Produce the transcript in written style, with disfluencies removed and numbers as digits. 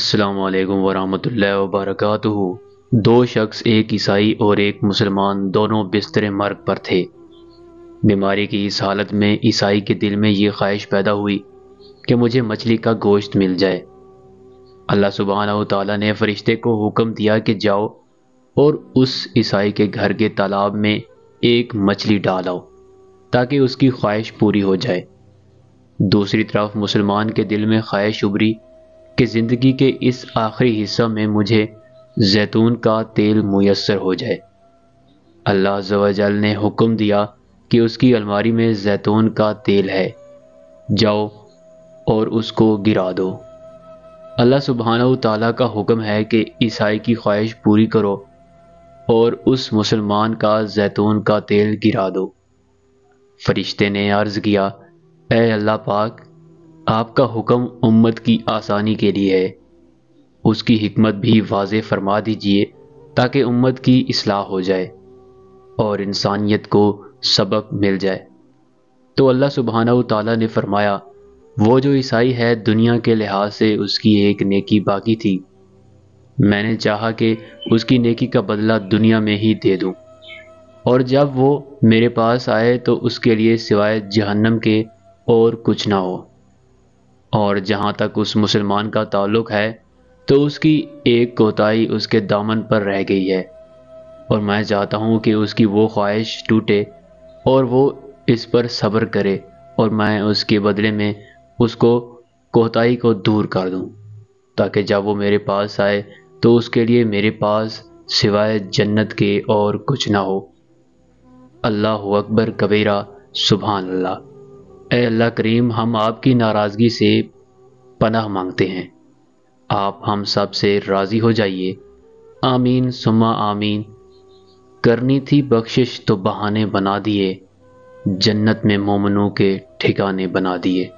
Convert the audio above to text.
السلام علیکم ورحمۃ اللہ وبرکاتہ۔ دو شخص، ایک عیسائی اور ایک مسلمان، دونوں بستر مرگ پر تھے۔ بیماری کی اس حالت میں عیسائی کے دل میں یہ خواہش پیدا ہوئی کہ مجھے مچھلی کا گوشت مل جائے۔ اللہ سبحانہ و تعالیٰ نے فرشتے کو حکم دیا کہ جاؤ اور اس عیسائی کے گھر کے تالاب میں ایک مچھلی ڈال آؤ تاکہ اس کی خواہش پوری ہو جائے۔ دوسری طرف مسلمان کے دل میں خواہش ابھری کہ زندگی کے اس آخری حصہ میں مجھے زیتون کا تیل میسر ہو جائے۔ اللہ عز و جل نے حکم دیا کہ اس کی الماری میں زیتون کا تیل ہے، جاؤ اور اس کو گرا دو۔ اللہ سبحانہ و تعالیٰ کا حکم ہے کہ عیسائی کی خواہش پوری کرو اور اس مسلمان کا زیتون کا تیل گرا دو۔ فرشتے نے عرض کیا، اے اللہ پاک، آپ کا حکم امت کی آسانی کے لیے ہے، اس کی حکمت بھی واضح فرما دیجئے تاکہ امت کی اصلاح ہو جائے اور انسانیت کو سبق مل جائے۔ تو اللہ سبحانہ و تعالیٰ نے فرمایا، وہ جو عیسائی ہے دنیا کے لحاظ سے اس کی ایک نیکی باقی تھی، میں نے چاہا کہ اس کی نیکی کا بدلہ دنیا میں ہی دے دوں، اور جب وہ میرے پاس آئے تو اس کے لیے سوائے جہنم کے اور کچھ نہ ہو۔ اور جہاں تک اس مسلمان کا تعلق ہے تو اس کی ایک کوتاہی اس کے دامن پر رہ گئی ہے، اور میں چاہتا ہوں کہ اس کی وہ خواہش ٹوٹے اور وہ اس پر صبر کرے، اور میں اس کے بدلے میں اس کو کوتاہی کو دور کر دوں تاکہ جب وہ میرے پاس آئے تو اس کے لیے میرے پاس سوائے جنت کے اور کچھ نہ ہو۔ اللہ اکبر کبیرہ، سبحان اللہ۔ اے اللہ کریم، ہم آپ کی ناراضگی سے پناہ مانگتے ہیں، آپ ہم سب سے راضی ہو جائیے۔ آمین ثم آمین۔ کرنی تھی بخشش تو بہانے بنا دیے، جنت میں مومنوں کے ٹھکانے بنا دیے۔